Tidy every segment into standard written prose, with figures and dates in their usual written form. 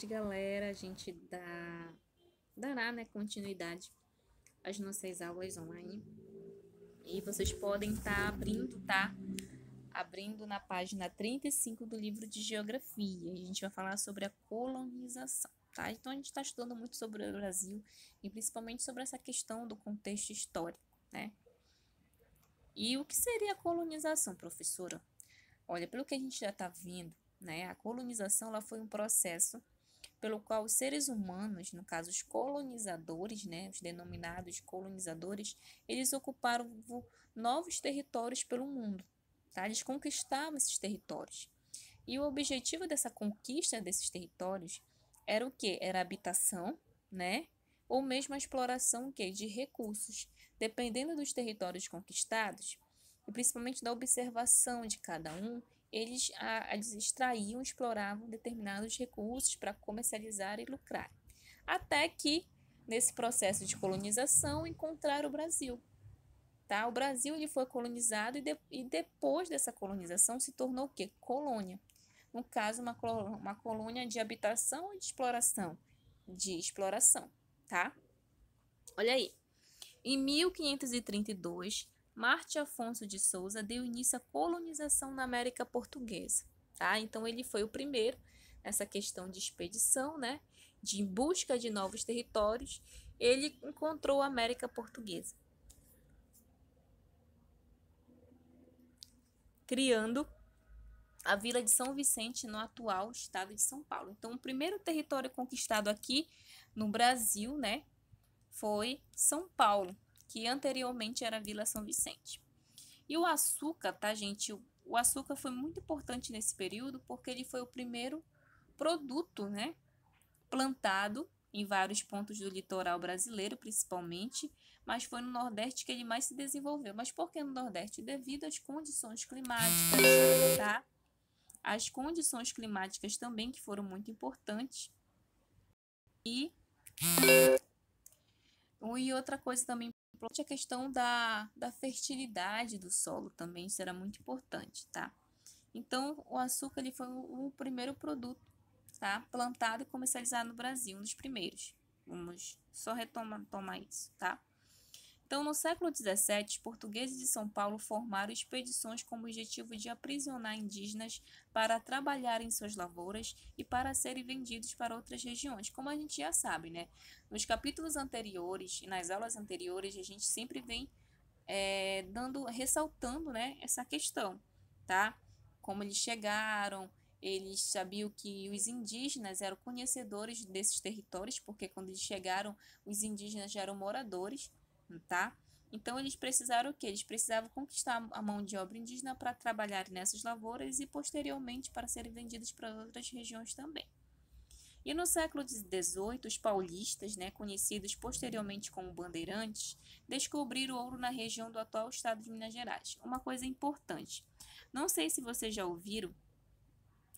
Galera, a gente dará, né, continuidade às nossas aulas online. E vocês podem estar abrindo, tá? Abrindo na página 35 do livro de Geografia. A gente vai falar sobre a colonização, tá? Então, a gente está estudando muito sobre o Brasil e principalmente sobre essa questão do contexto histórico, né? E o que seria a colonização, professora? Olha, pelo que a gente já está vendo, né? A colonização ela foi um processo pelo qual os seres humanos, no caso os colonizadores, né, os denominados colonizadores, eles ocuparam novos territórios pelo mundo, tá? Eles conquistavam esses territórios. E o objetivo dessa conquista desses territórios era o quê? Era a habitação, né? Ou mesmo a exploração o quê? De recursos. Dependendo dos territórios conquistados, e principalmente da observação de cada um, eles extraíam, exploravam determinados recursos para comercializar e lucrar. Até que, nesse processo de colonização, encontraram o Brasil. Tá? O Brasil ele foi colonizado e depois dessa colonização se tornou o quê? Colônia. No caso, uma colônia de habitação ou de exploração? De exploração, tá? Olha aí. Em 1532, Marte Afonso de Souza deu início à colonização na América Portuguesa, tá? Então ele foi o primeiro nessa questão de expedição, né? De busca de novos territórios, ele encontrou a América Portuguesa, criando a Vila de São Vicente no atual estado de São Paulo. Então, o primeiro território conquistado aqui no Brasil, né, foi São Paulo, que anteriormente era a Vila São Vicente. E o açúcar, tá, gente? O açúcar foi muito importante nesse período porque ele foi o primeiro produto, né, plantado em vários pontos do litoral brasileiro, principalmente, mas foi no Nordeste que ele mais se desenvolveu. Mas por que no Nordeste? Devido às condições climáticas, tá? As condições climáticas também que foram muito importantes. E outra coisa também importante é a questão da fertilidade do solo também, isso era muito importante, tá? Então, o açúcar ele foi o primeiro produto, tá? Plantado e comercializado no Brasil, um dos primeiros. Vamos só tomar isso, tá? Então, no século XVII, os portugueses de São Paulo formaram expedições com o objetivo de aprisionar indígenas para trabalhar em suas lavouras e para serem vendidos para outras regiões. Como a gente já sabe, né? Nos capítulos anteriores e nas aulas anteriores, a gente sempre vem ressaltando, né, essa questão, tá? Como eles chegaram, eles sabiam que os indígenas eram conhecedores desses territórios, porque quando eles chegaram, os indígenas já eram moradores, tá? Então eles precisaram o quê? Eles precisavam conquistar a mão de obra indígena para trabalhar nessas lavouras e posteriormente para serem vendidos para outras regiões também. E no século XVIII, os paulistas, né, conhecidos posteriormente como bandeirantes, descobriram ouro na região do atual estado de Minas Gerais. Uma coisa importante, não sei se vocês já ouviram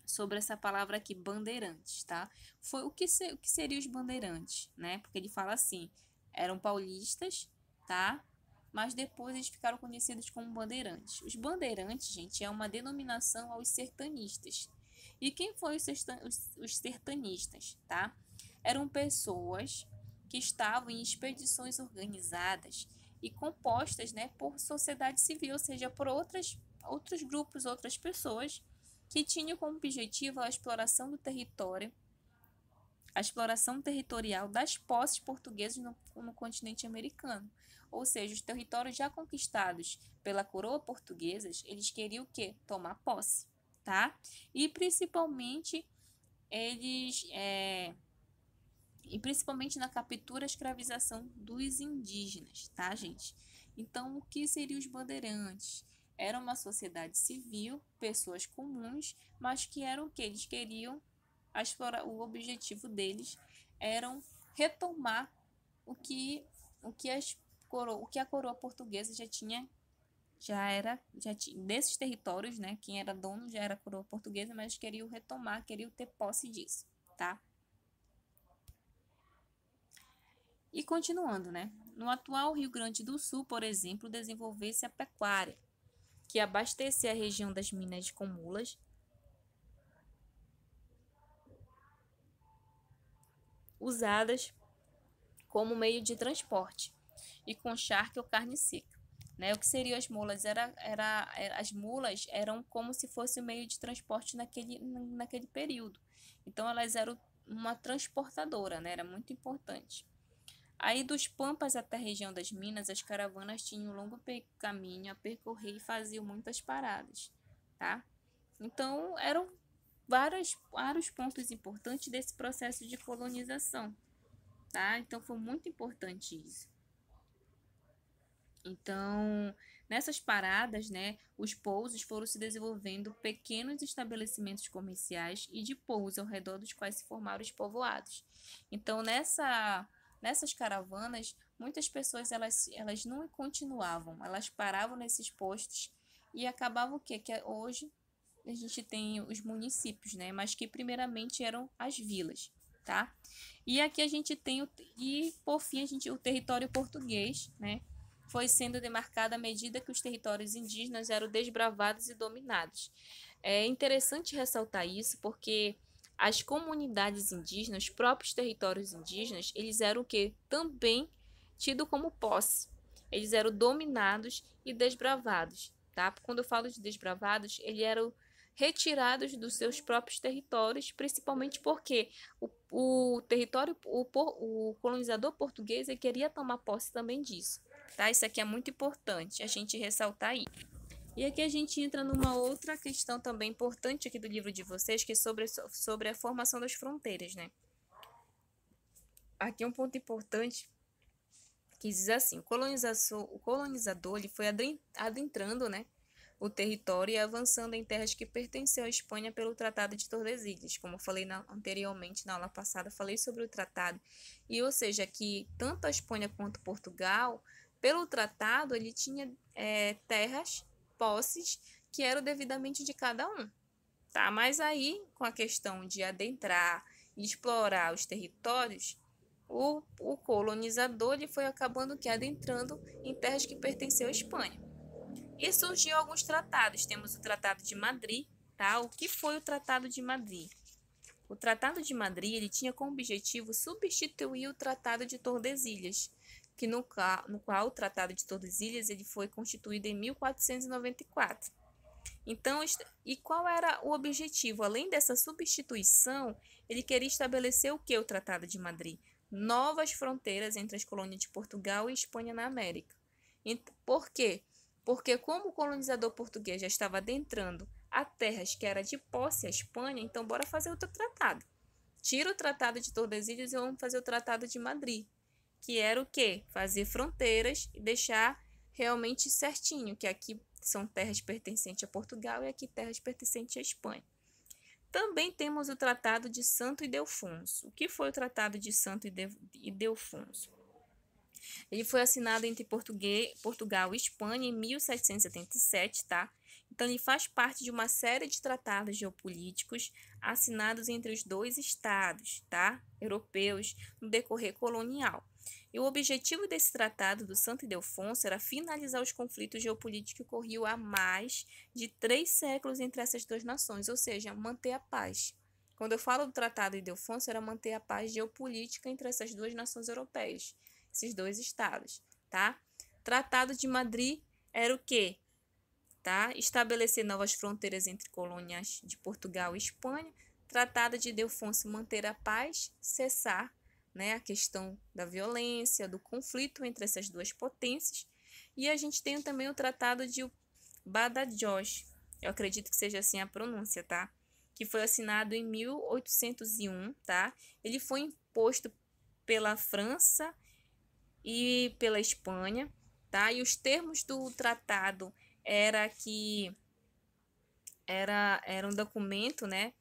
sobre essa palavra aqui, bandeirantes, tá? Foi o que seria os bandeirantes, né? Porque ele fala assim, eram paulistas, tá? Mas depois eles ficaram conhecidos como bandeirantes. Os bandeirantes, gente, é uma denominação aos sertanistas. E quem foram os sertanistas, tá? Eram pessoas que estavam em expedições organizadas e compostas, né, por sociedade civil, ou seja, por outros grupos, outras pessoas que tinham como objetivo a exploração do território, a exploração territorial das posses portuguesas no continente americano. Ou seja, os territórios já conquistados pela coroa portuguesa, eles queriam o quê? Tomar posse, tá? E principalmente eles e principalmente na captura e escravização dos indígenas, tá, gente? Então, o que seriam os bandeirantes? Era uma sociedade civil, pessoas comuns, mas que eram o que eles queriam o objetivo deles eram retomar o que a coroa portuguesa já tinha desses territórios, né? Quem era dono já era a coroa portuguesa, mas queriam retomar, queriam ter posse disso, tá? E continuando, né? No atual Rio Grande do Sul, por exemplo, desenvolveu-se a pecuária, que abastecia a região das minas com mulas usadas como meio de transporte, e com charque ou carne seca. Né? O que seriam as mulas? As mulas eram como se fosse o meio de transporte naquele período. Então, elas eram uma transportadora, né? Era muito importante. Aí, dos Pampas até a região das Minas, as caravanas tinham um longo caminho a percorrer e faziam muitas paradas, tá? Então, eram vários pontos importantes desse processo de colonização, tá? Então, foi muito importante isso. Então, nessas paradas, né, os pousos foram se desenvolvendo pequenos estabelecimentos comerciais e de pouso ao redor dos quais se formaram os povoados. Então, nessas caravanas, muitas pessoas elas não continuavam, elas paravam nesses postos e acabavam o quê? Que hoje a gente tem os municípios, né, mas que primeiramente eram as vilas, tá? E aqui a gente tem e por fim o território português, né? Foi sendo demarcado à medida que os territórios indígenas eram desbravados e dominados. É interessante ressaltar isso porque as comunidades indígenas, os próprios territórios indígenas, eles eram o que? Também tidos como posse. Eles eram dominados e desbravados, tá? Quando eu falo de desbravados, eles eram retirados dos seus próprios territórios, principalmente porque o território, o colonizador português ele queria tomar posse também disso. Tá? Isso aqui é muito importante a gente ressaltar aí. E aqui a gente entra numa outra questão também importante aqui do livro de vocês, que é sobre a formação das fronteiras, né? Aqui um ponto importante que diz assim, o colonizador ele foi adentrando, né, o território e avançando em terras que pertenciam à Espanha pelo Tratado de Tordesilhas. Como eu falei anteriormente, na aula passada, falei sobre o tratado. E, ou seja, que tanto a Espanha quanto Portugal, pelo tratado, ele tinha terras, posses, que eram devidamente de cada um. Tá? Mas aí, com a questão de adentrar e explorar os territórios, o colonizador ele foi acabando adentrando em terras que pertenciam à Espanha. E surgiu alguns tratados. Temos o Tratado de Madrid, tá? O que foi o Tratado de Madrid? O Tratado de Madrid ele tinha como objetivo substituir o Tratado de Tordesilhas, que no qual o Tratado de Tordesilhas ele foi constituído em 1494. Então, e qual era o objetivo? Além dessa substituição, ele queria estabelecer o que o Tratado de Madrid? Novas fronteiras entre as colônias de Portugal e Espanha na América. Por quê? Porque como o colonizador português já estava adentrando a terras que era de posse à Espanha, então bora fazer outro tratado. Tira o Tratado de Tordesilhas e vamos fazer o Tratado de Madrid, que era o quê? Fazer fronteiras e deixar realmente certinho, que aqui são terras pertencentes a Portugal e aqui terras pertencentes à Espanha. Também temos o Tratado de Santo Ildefonso. O que foi o Tratado de Santo Ildefonso? Ele foi assinado entre Portugal e Espanha em 1777, tá? Então, ele faz parte de uma série de tratados geopolíticos assinados entre os dois estados, tá? Europeus no decorrer colonial. E o objetivo desse tratado do Santo Ildefonso era finalizar os conflitos geopolíticos que ocorriam há mais de 3 séculos entre essas duas nações, ou seja, manter a paz. Quando eu falo do Tratado de Ildefonso, era manter a paz geopolítica entre essas duas nações europeias, esses dois estados, tá? Tratado de Madrid era o quê? Tá? Estabelecer novas fronteiras entre colônias de Portugal e Espanha. Tratado de Ildefonso manter a paz, cessar, né, a questão da violência, do conflito entre essas duas potências. E a gente tem também o Tratado de Badajoz, eu acredito que seja assim a pronúncia, tá? Que foi assinado em 1801, tá? Ele foi imposto pela França e pela Espanha, tá? E os termos do tratado era um documento, né?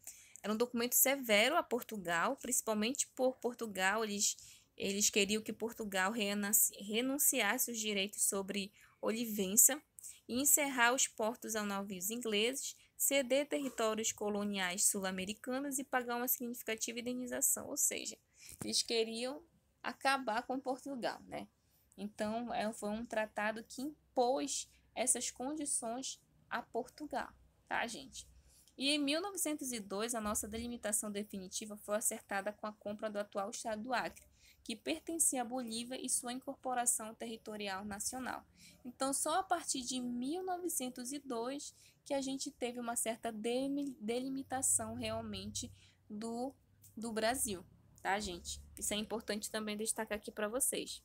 Era um documento severo a Portugal, principalmente por Portugal. Eles queriam que Portugal renunciasse os direitos sobre Olivença e encerrar os portos a navios ingleses, ceder territórios coloniais sul-americanos e pagar uma significativa indenização. Ou seja, eles queriam acabar com Portugal, né? Então, foi um tratado que impôs essas condições a Portugal, tá, gente? E em 1902, a nossa delimitação definitiva foi acertada com a compra do atual estado do Acre, que pertencia à Bolívia e sua incorporação territorial nacional. Então, só a partir de 1902 que a gente teve uma certa delimitação realmente do Brasil, tá, gente? Isso é importante também destacar aqui para vocês.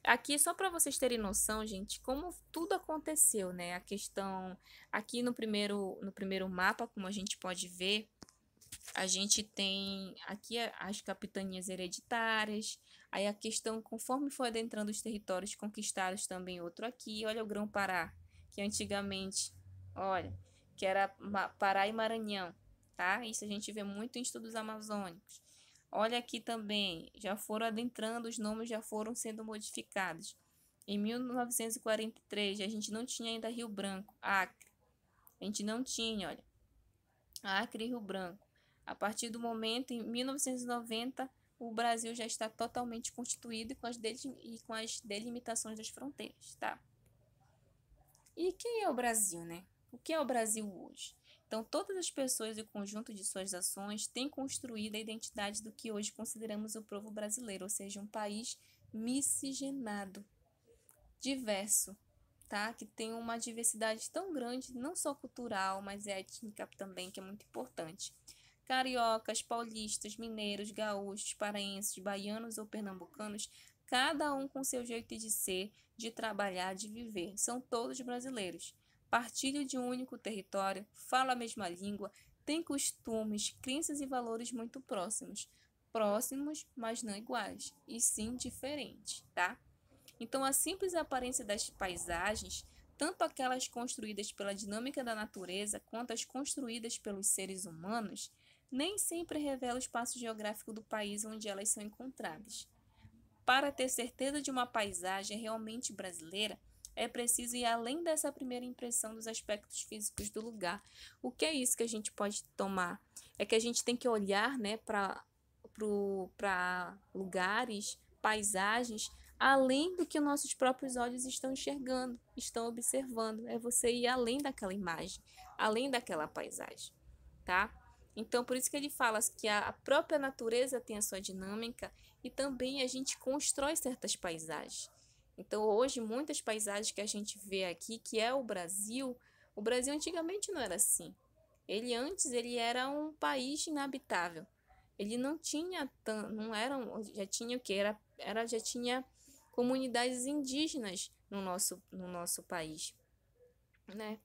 Aqui, só para vocês terem noção, gente, como tudo aconteceu, né? A questão aqui no primeiro mapa, como a gente pode ver, a gente tem aqui as capitanias hereditárias, aí a questão, conforme foi adentrando os territórios conquistados, também outro aqui, olha o Grão-Pará, que antigamente, olha, que era Pará e Maranhão, tá? Isso a gente vê muito em estudos amazônicos. Olha aqui também, já foram adentrando, os nomes já foram sendo modificados. Em 1943, a gente não tinha ainda Rio Branco, Acre. A gente não tinha, olha, Acre e Rio Branco. A partir do momento, em 1990, o Brasil já está totalmente constituído e com as delimitações das fronteiras, tá? E quem é o Brasil, né? O que é o Brasil hoje? Então, todas as pessoas e o conjunto de suas ações têm construído a identidade do que hoje consideramos o povo brasileiro, ou seja, um país miscigenado, diverso, tá? Que tem uma diversidade tão grande, não só cultural, mas étnica também, que é muito importante. Cariocas, paulistas, mineiros, gaúchos, paraenses, baianos ou pernambucanos, cada um com seu jeito de ser, de trabalhar, de viver. São todos brasileiros. Partilham de um único território, falam a mesma língua, têm costumes, crenças e valores muito próximos. Próximos, mas não iguais, e sim diferentes, tá? Então, a simples aparência das paisagens, tanto aquelas construídas pela dinâmica da natureza quanto as construídas pelos seres humanos, nem sempre revela o espaço geográfico do país onde elas são encontradas. Para ter certeza de uma paisagem realmente brasileira, é preciso ir além dessa primeira impressão dos aspectos físicos do lugar. O que é isso que a gente pode tomar? É que a gente tem que olhar, né, para lugares, paisagens, além do que nossos próprios olhos estão enxergando, estão observando. É você ir além daquela imagem, além daquela paisagem, tá? Então, por isso que ele fala que a própria natureza tem a sua dinâmica e também a gente constrói certas paisagens. Então, hoje, muitas paisagens que a gente vê aqui, que é o Brasil antigamente não era assim. Ele era um país inabitável. Ele não tinha não era, já tinha o que já tinha comunidades indígenas no nosso país, né?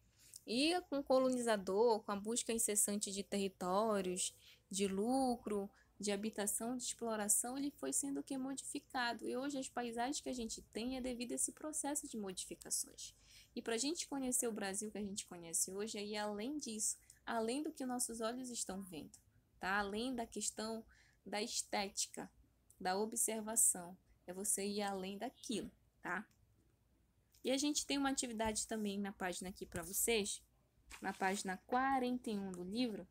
E com o colonizador, com a busca incessante de territórios, de lucro, de habitação, de exploração, ele foi sendo que modificado. E hoje as paisagens que a gente tem é devido a esse processo de modificações. E para a gente conhecer o Brasil que a gente conhece hoje, é ir além disso, além do que nossos olhos estão vendo, tá? Além da questão da estética, da observação. É você ir além daquilo, tá? E a gente tem uma atividade também na página aqui para vocês, na página 41 do livro,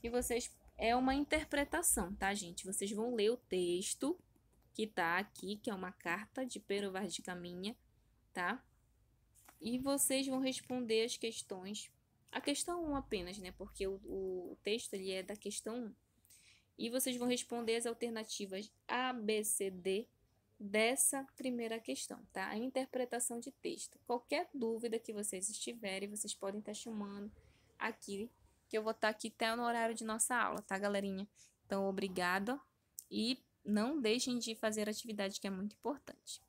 e vocês é uma interpretação, tá, gente? Vocês vão ler o texto que tá aqui, que é uma carta de Pero Vaz de Caminha, tá? E vocês vão responder as questões, a questão 1 apenas, né? Porque o texto ele é da questão 1. E vocês vão responder as alternativas A, B, C, D dessa primeira questão, tá? A interpretação de texto. Qualquer dúvida que vocês estiverem, vocês podem estar chamando aqui, que eu vou estar aqui até no horário de nossa aula, tá, galerinha? Então, obrigada e não deixem de fazer a atividade que é muito importante.